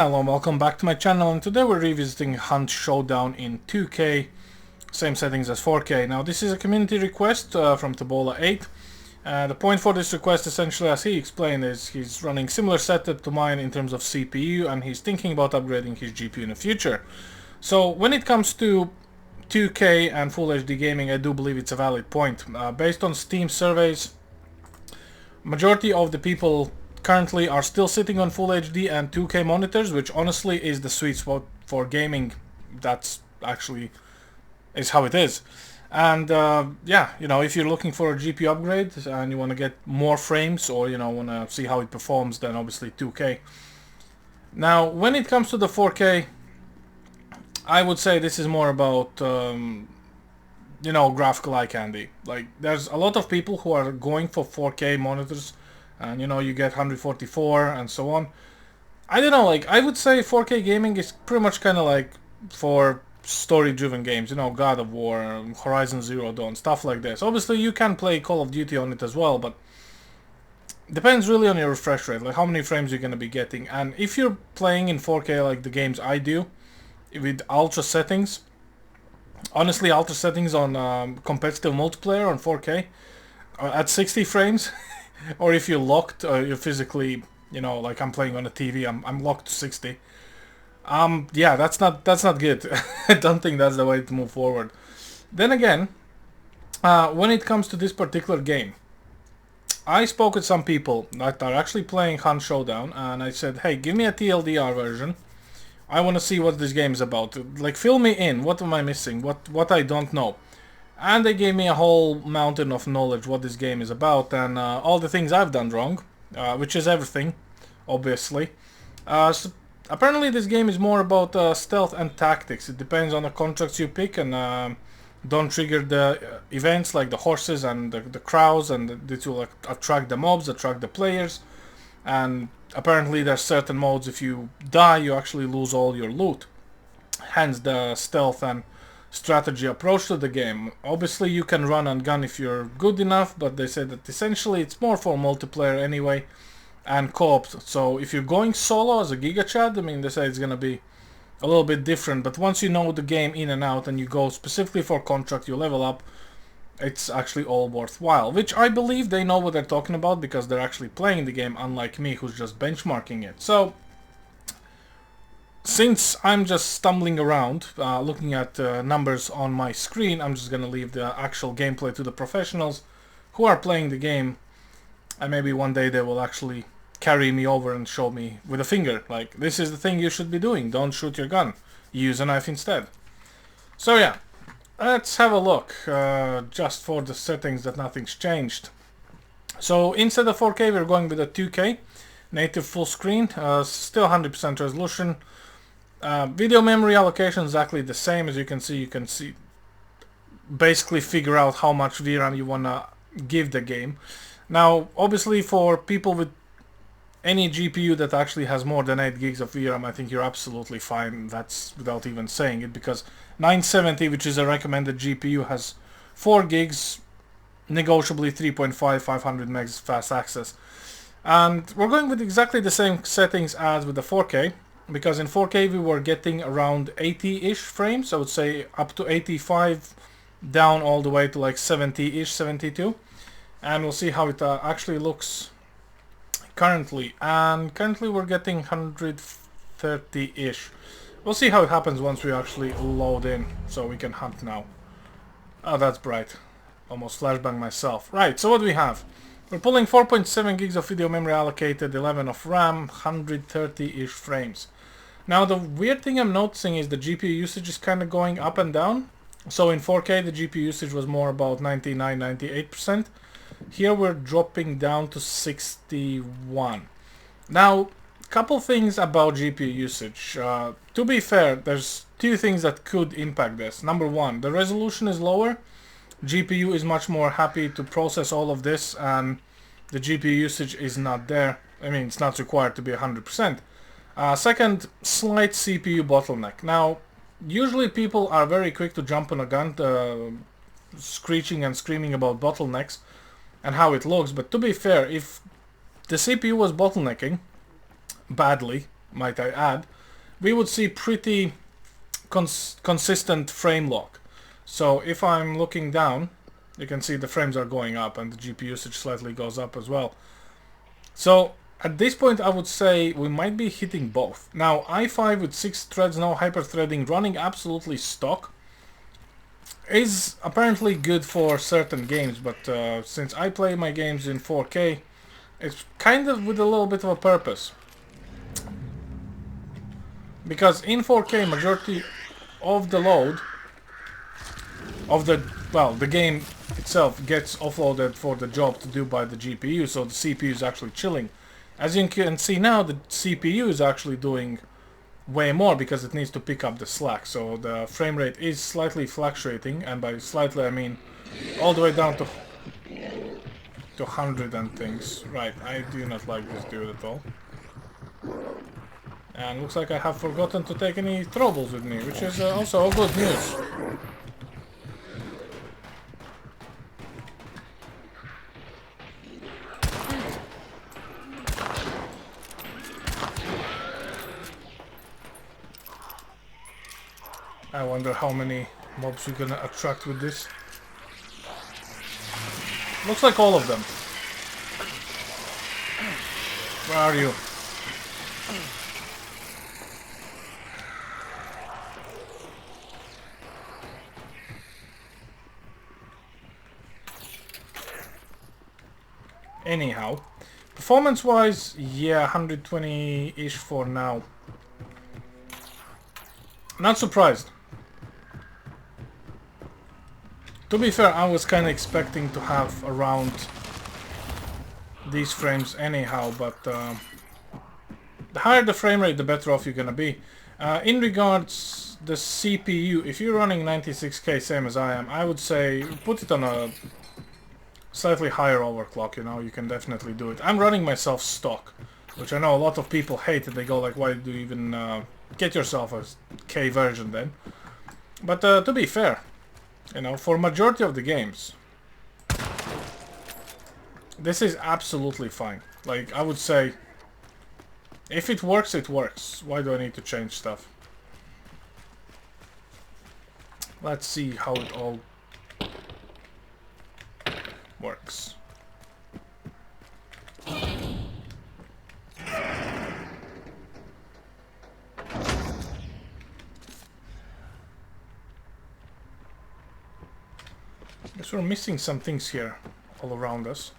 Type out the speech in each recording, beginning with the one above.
Hello and welcome back to my channel, and today we're revisiting Hunt Showdown in 2K, same settings as 4K. Now this is a community request from Tabola8. The point for this request, essentially, as he explained, is he's running similar setup to mine in terms of CPU, and he's thinking about upgrading his GPU in the future. So when it comes to 2K and Full HD gaming, I do believe it's a valid point. Based on Steam surveys, majority of the people currently are still sitting on Full HD and 2K monitors, which honestly is the sweet spot for gaming. That's actually is how it is. And yeah, if you're looking for a GPU upgrade and you want to get more frames, or want to see how it performs, then obviously 2K. Now when it comes to the 4K, I would say this is more about graphical eye candy. Like, there's a lot of people who are going for 4K monitors, and you get 144 and so on. I don't know, like, I would say 4K gaming is pretty much kind of like for story-driven games, God of War, Horizon Zero Dawn, stuff like this. Obviously you can play Call of Duty on it as well, but depends really on your refresh rate, like how many frames you're going to be getting. And if you're playing in 4K like the games I do, with ultra settings, honestly, ultra settings on competitive multiplayer on 4K at 60 frames, or if you're locked, you're physically, like I'm playing on a TV, I'm locked to 60. Yeah, that's not good. I don't think that's the way to move forward. Then again, when it comes to this particular game, I spoke with some people that are actually playing Hunt Showdown, and I said, hey, give me a TLDR version. I want to see what this game is about. Like, fill me in. What am I missing? What I don't know? And they gave me a whole mountain of knowledge what this game is about, and all the things I've done wrong, which is everything, obviously. So apparently this game is more about stealth and tactics. It depends on the contracts you pick, and don't trigger the events like the horses and the crowds, and this will attract the mobs, attract the players. And apparently there's certain modes, if you die you actually lose all your loot. Hence the stealth and strategy approach to the game. Obviously you can run and gun if you're good enough, but they said that essentially it's more for multiplayer anyway and co-op. So if you're going solo as a Giga Chad, I mean, they say it's gonna be a little bit different, but once you know the game in and out and you go specifically for contract, you level up, it's actually all worthwhile, which I believe they know what they're talking about because they're actually playing the game, unlike me who's just benchmarking it. So since I'm just stumbling around looking at numbers on my screen, I'm just gonna leave the actual gameplay to the professionals who are playing the game, and maybe one day they will actually carry me over and show me with a finger, like, this is the thing you should be doing, don't shoot your gun, use a knife instead. So yeah, let's have a look, just for the settings that nothing's changed. So instead of 4K we're going with a 2K native full screen, still 100% resolution. Video memory allocation is exactly the same. As you can see basically figure out how much VRAM you want to give the game. Now obviously for people with any GPU that actually has more than 8 gigs of VRAM, I think you're absolutely fine. That's without even saying it, because 970, which is a recommended GPU, has 4 gigs, negotiably 3.5, 500 megs fast access. And we're going with exactly the same settings as with the 4K, because in 4K we were getting around 80-ish frames, I would say up to 85, down all the way to like 70-ish, 72. And we'll see how it actually looks currently. And currently we're getting 130-ish. We'll see how it happens once we actually load in, so we can hunt now. Oh, that's bright. Almost flashbang myself. Right, so what do we have? We're pulling 4.7 gigs of video memory allocated, 11 of RAM, 130-ish frames. Now the weird thing I'm noticing is the GPU usage is kind of going up and down. So in 4K the GPU usage was more about 99-98%. Here we're dropping down to 61. Now, couple things about GPU usage. To be fair, there's two things that could impact this. Number one, the resolution is lower. GPU is much more happy to process all of this, and the GPU usage is not there. I mean, it's not required to be 100%. Second, slight CPU bottleneck. Now, usually people are very quick to jump on a gun, screeching and screaming about bottlenecks and how it looks, but to be fair, if the CPU was bottlenecking badly, might I add, we would see pretty consistent frame lock. So if I'm looking down, you can see the frames are going up and the GPU usage slightly goes up as well. So at this point I would say we might be hitting both. Now i5 with 6 threads, no hyper-threading, running absolutely stock, is apparently good for certain games, but since I play my games in 4K, it's kind of with a little bit of a purpose. Because in 4K, majority of the load of the game itself gets offloaded for the job to do by the GPU, so the CPU is actually chilling. As you can see now, the CPU is actually doing way more because it needs to pick up the slack, so the frame rate is slightly fluctuating, and by slightly I mean all the way down to 100 and things. Right, I do not like this dude at all. And looks like I have forgotten to take any throwables with me, which is also good news. I wonder how many mobs we're gonna attract with this. Looks like all of them. Where are you? Anyhow, performance-wise, yeah, 120-ish for now. Not surprised. To be fair, I was kind of expecting to have around these frames anyhow, but the higher the frame rate, the better off you're gonna be. In regards the CPU, if you're running 96K same as I am, I would say put it on a slightly higher overclock, you know, you can definitely do it. I'm running myself stock, which I know a lot of people hate it. They go like, why do you even get yourself a K version then? But to be fair, you know, for majority of the games, this is absolutely fine. Like, I would say, if it works, it works. Why do I need to change stuff? Let's see how it all works. Guess we're missing some things here all around us.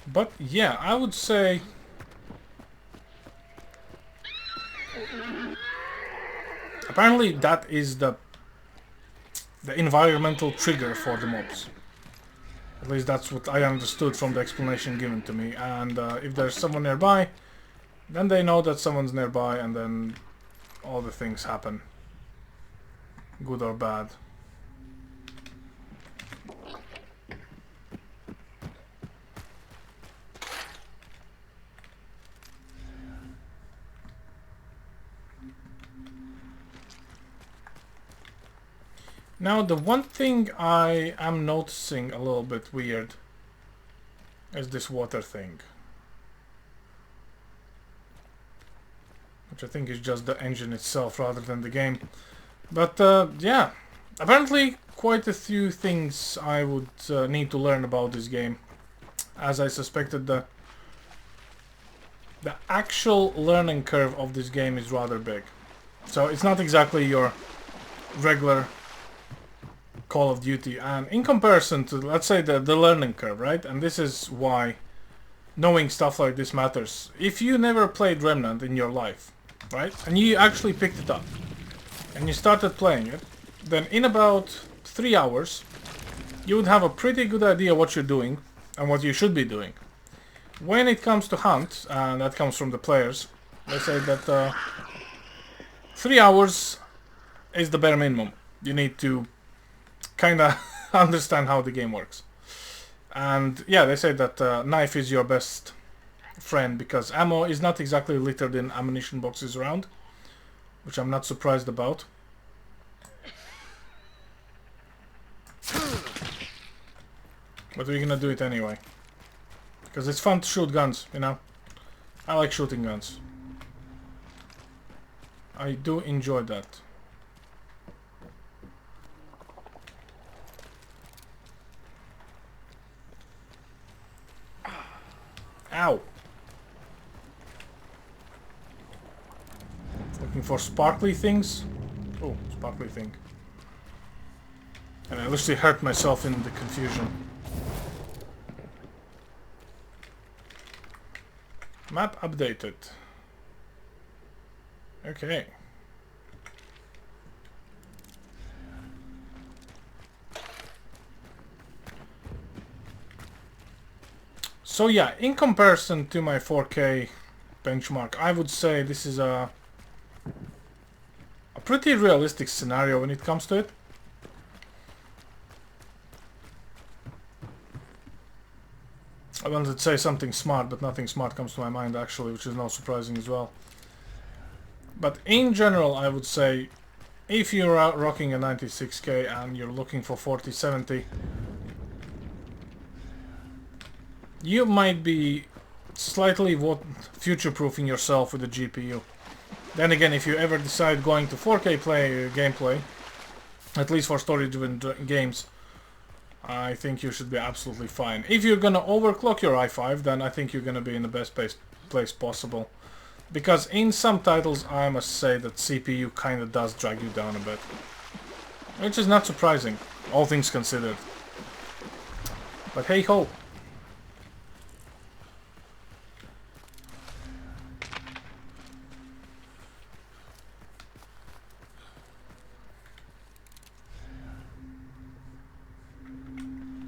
But yeah, I would say apparently that is the environmental trigger for the mobs. At least that's what I understood from the explanation given to me. And if there's someone nearby, then they know that someone's nearby, and then all the things happen, good or bad. Now, the one thing I am noticing a little bit weird is this water thing. Which I think is just the engine itself rather than the game. But yeah, apparently quite a few things I would need to learn about this game. As I suspected, the actual learning curve of this game is rather big. So it's not exactly your regular Call of Duty, and in comparison to, let's say, the learning curve, right? And this is why knowing stuff like this matters. If you never played Remnant in your life, right, and you actually picked it up and you started playing it, then in about 3 hours you would have a pretty good idea what you're doing and what you should be doing. When it comes to hunt, and that comes from the players, they say that 3 hours is the bare minimum. You need to kind of understand how the game works. And yeah, they say that knife is your best friend because ammo is not exactly littered in ammunition boxes around. which I'm not surprised about. But we're gonna do it anyway. Because it's fun to shoot guns, you know? I like shooting guns. I do enjoy that. Ow! Looking for sparkly things. Oh, sparkly thing. And I literally hurt myself in the confusion. Map updated. Okay. So yeah, in comparison to my 4K benchmark, I would say this is a pretty realistic scenario when it comes to it. I wanted to say something smart, but nothing smart comes to my mind actually, which is not surprising as well. But in general, I would say if you're out rocking a 96K and you're looking for 4070, you might be slightly future-proofing yourself with the GPU. Then again, if you ever decide going to 4K gameplay, at least for story-driven games, I think you should be absolutely fine. If you're gonna overclock your i5, then I think you're gonna be in the best place possible. Because in some titles, I must say that CPU kinda does drag you down a bit. Which is not surprising, all things considered. But hey ho!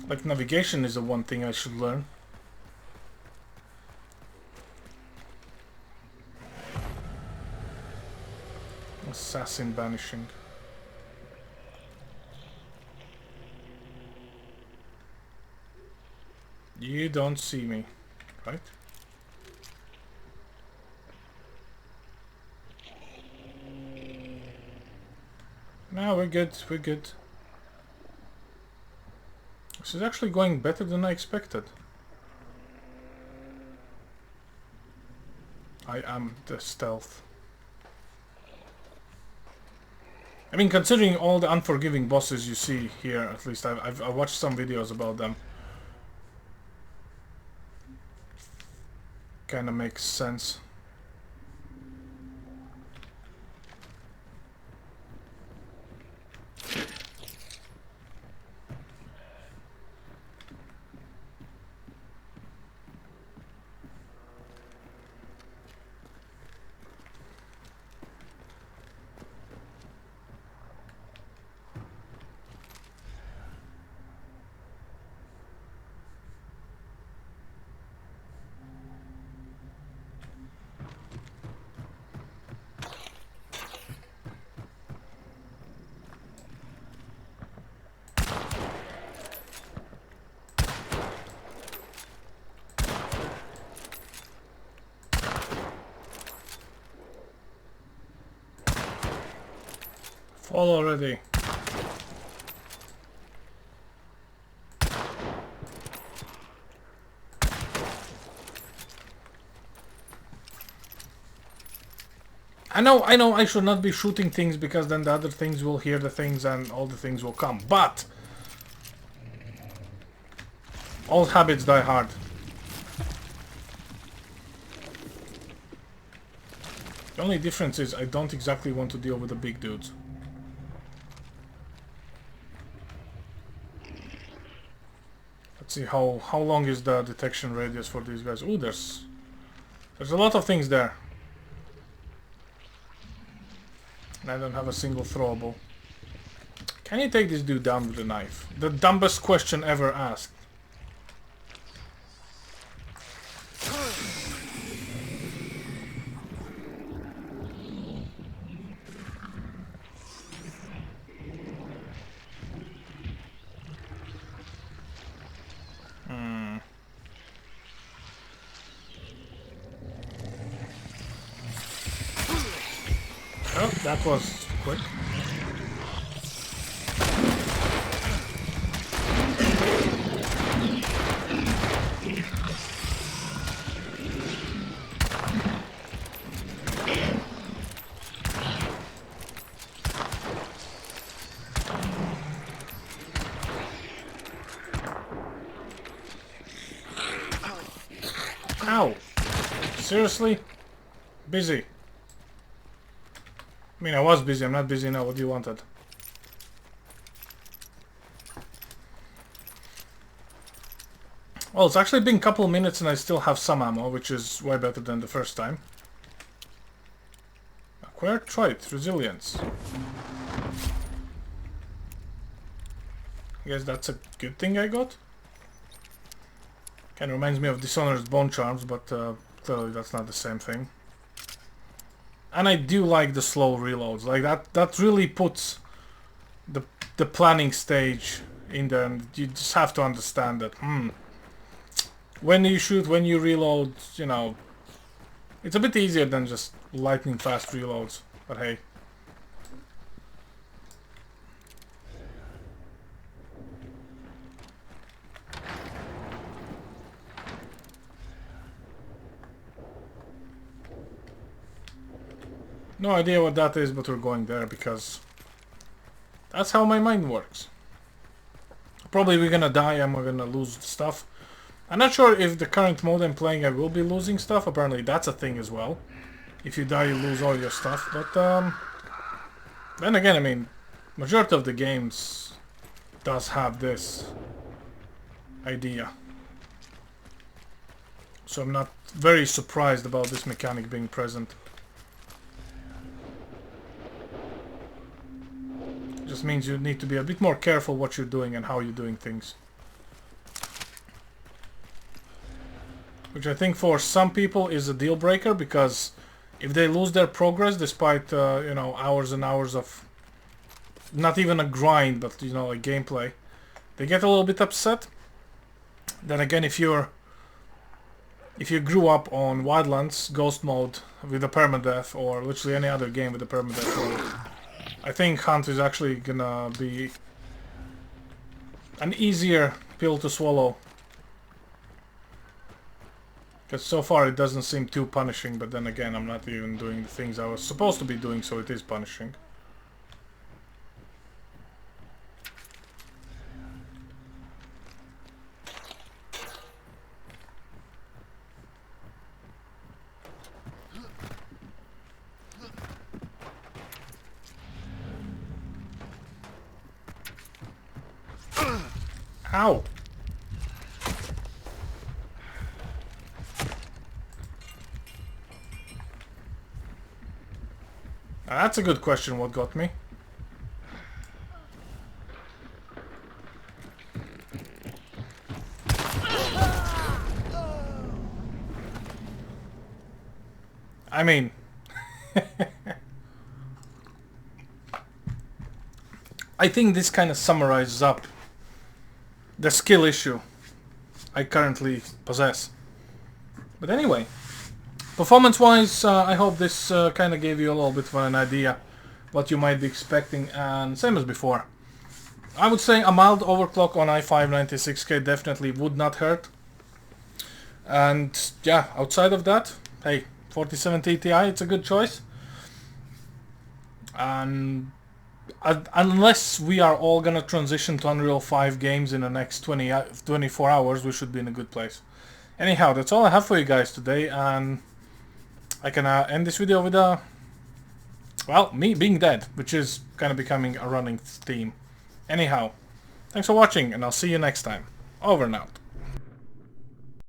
Like navigation is the one thing I should learn. Assassin banishing. You don't see me, right? No, we're good, we're good. This is actually going better than I expected. I am the stealth. I mean, considering all the unforgiving bosses you see here, at least I've watched some videos about them. Kinda makes sense. Fall already. I know I should not be shooting things because then the other things will hear the things and all the things will come, but old habits die hard. The only difference is I don't exactly want to deal with the big dudes. Let's see how long is the detection radius for these guys. Ooh, there's a lot of things there. And I don't have a single throwable. Can you take this dude down with a knife? The dumbest question ever asked. Oh, That was quick. Ow! Seriously? Busy. I mean, I was busy, I'm not busy now. What do you wanted? Well, it's actually been a couple of minutes and I still have some ammo, which is way better than the first time. Acquired trait, resilience. I guess that's a good thing I got. Kind of reminds me of Dishonored's Bone Charms, but clearly that's not the same thing. And I do like the slow reloads. Like that really puts the planning stage in there, and you just have to understand that when you shoot, when you reload, you know, it's a bit easier than just lightning fast reloads. But hey. No idea what that is, but we're going there because that's how my mind works. Probably we're gonna die and we're gonna lose stuff. I'm not sure if the current mode I'm playing I will be losing stuff. Apparently that's a thing as well. If you die you lose all your stuff. But then again, I mean, majority of the games does have this idea. So I'm not very surprised about this mechanic being present. Just means you need to be a bit more careful what you're doing and how you're doing things. Which I think for some people is a deal breaker, because if they lose their progress despite you know, hours and hours of not even a grind, but you know, a gameplay, they get a little bit upset. Then again, if you grew up on Wildlands Ghost mode with a permadeath, or literally any other game with a permadeath mode, I think Hunt is actually gonna be an easier pill to swallow. Because so far it doesn't seem too punishing, but then again, I'm not even doing the things I was supposed to be doing, so it is punishing. Ow! That's a good question, what got me. I mean... I think this kind of summarizes up the skill issue I currently possess. But anyway, performance-wise, I hope this kind of gave you a little bit of an idea what you might be expecting, and same as before. I would say a mild overclock on i5 96K definitely would not hurt. And yeah, outside of that, hey, 4070 Ti, it's a good choice. And unless we are all gonna transition to Unreal 5 games in the next 24 hours, we should be in a good place. Anyhow, that's all I have for you guys today, and I can end this video with well, me being dead, which is kind of becoming a running theme. Anyhow, thanks for watching, and I'll see you next time. Over and out.